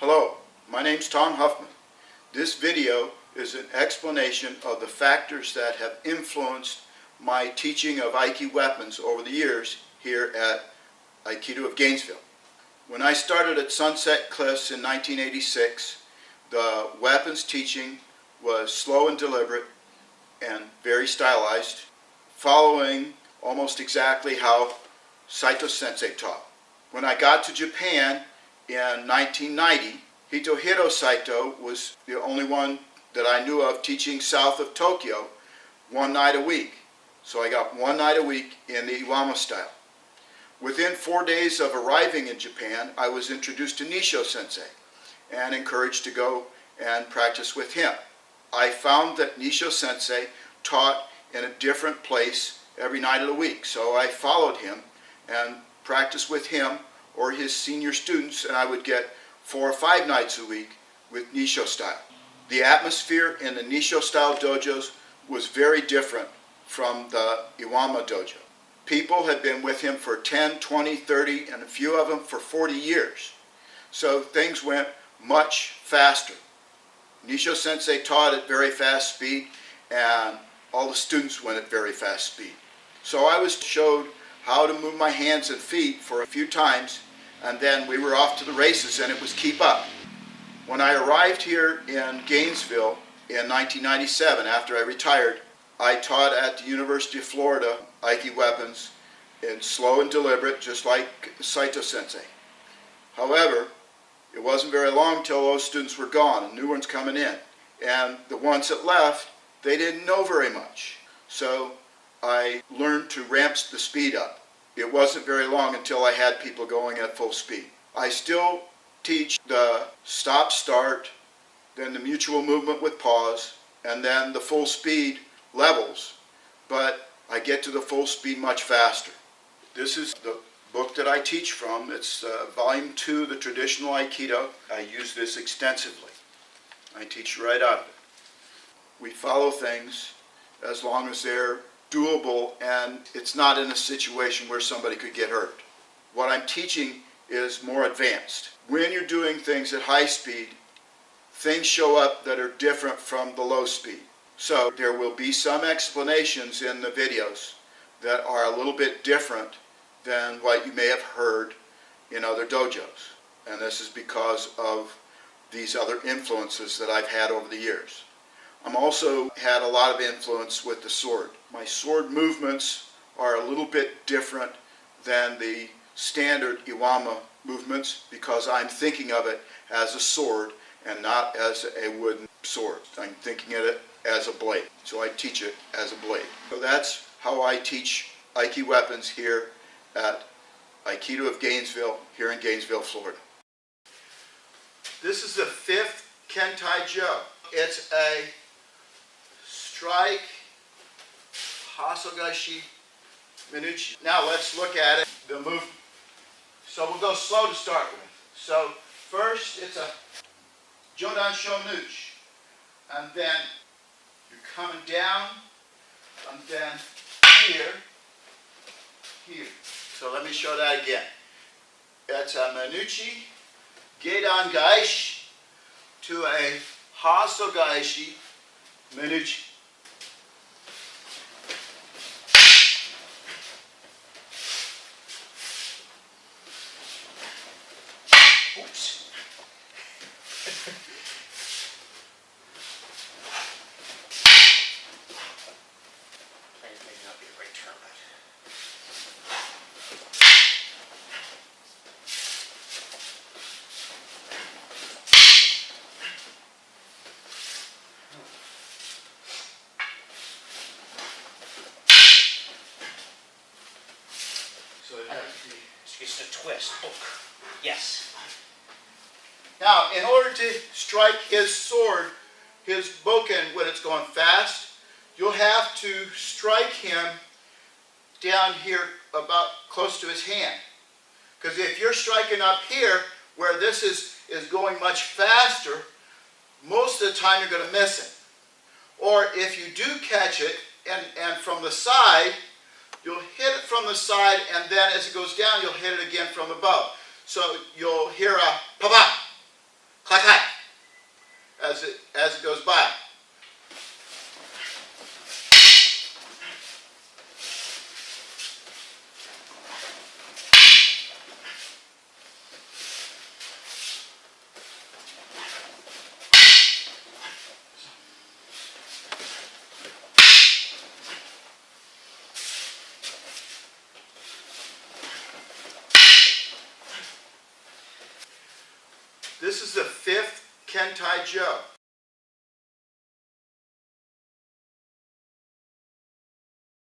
Hello, my name's Tom Huffman. This video is an explanation of the factors that have influenced my teaching of Aiki Weapons over the years here at Aikido of Gainesville. When I started at Sunset Cliffs in 1986, the weapons teaching was slow and deliberate and very stylized, following almost exactly how Saito Sensei taught. When I got to Japan in 1990, Hitohiro Saito was the only one that I knew of teaching south of Tokyo one night a week. So I got one night a week in the Iwama style. Within 4 days of arriving in Japan, I was introduced to Nisho Sensei and encouraged to go and practice with him. I found that Nisho Sensei taught in a different place every night of the week, so I followed him and practiced with him or his senior students, and I would get 4 or 5 nights a week with Nisho style. The atmosphere in the Nisho style dojos was very different from the Iwama dojo. People had been with him for 10, 20, 30, and a few of them for 40 years. So things went much faster. Nisho Sensei taught at very fast speed, and all the students went at very fast speed. So I was showed how to move my hands and feet for a few times, and then we were off to the races, and it was keep up. When I arrived here in Gainesville in 1997, after I retired, I taught at the University of Florida Aiki Weapons in slow and deliberate, just like Saito Sensei. However, it wasn't very long till those students were gone and new ones coming in. And the ones that left, they didn't know very much. So I learned to ramp the speed up. It wasn't very long until I had people going at full speed. I still teach the stop-start, then the mutual movement with pause, and then the full speed levels, but I get to the full speed much faster. This is the book that I teach from. It's volume 2, The Traditional Aikido. I use this extensively. I teach right out of it. We follow things as long as they're doable and it's not in a situation where somebody could get hurt. What I'm teaching is more advanced. When you're doing things at high speed, things show up that are different from the low speed. So there will be some explanations in the videos that are a little bit different than what you may have heard in other dojos. And this is because of these other influences that I've had over the years. I'm also had a lot of influence with the sword. My sword movements are a little bit different than the standard Iwama movements because I'm thinking of it as a sword and not as a wooden sword. I'm thinking of it as a blade. So I teach it as a blade. So that's how I teach Aiki Weapons here at Aikido of Gainesville, here in Gainesville, Florida. This is the 5th Kentai-jo. It's a strike, Hasogashi, Minuchi. Now let's look at it, the movement. So we'll go slow to start with. So first it's a Jodan Shonuchi, and then you're coming down, and then here. So let me show that again. It's a Minuchi, Gedan Gaishi, to a Hasogaishi, Minuchi. Oops. So it has to be. It's a twist. Oh, yes. Now, in order to strike his sword, his boken, when it's going fast, you'll have to strike him down here about close to his hand. Because if you're striking up here, where this is going much faster, most of the time you're going to miss it. Or if you do catch it, and from the side, you'll hit it from the side, and then as it goes down, you'll hit it again from above. So you'll hear a pa-pa. clack, clack, as it goes by. This is the 5th Kentai Jo.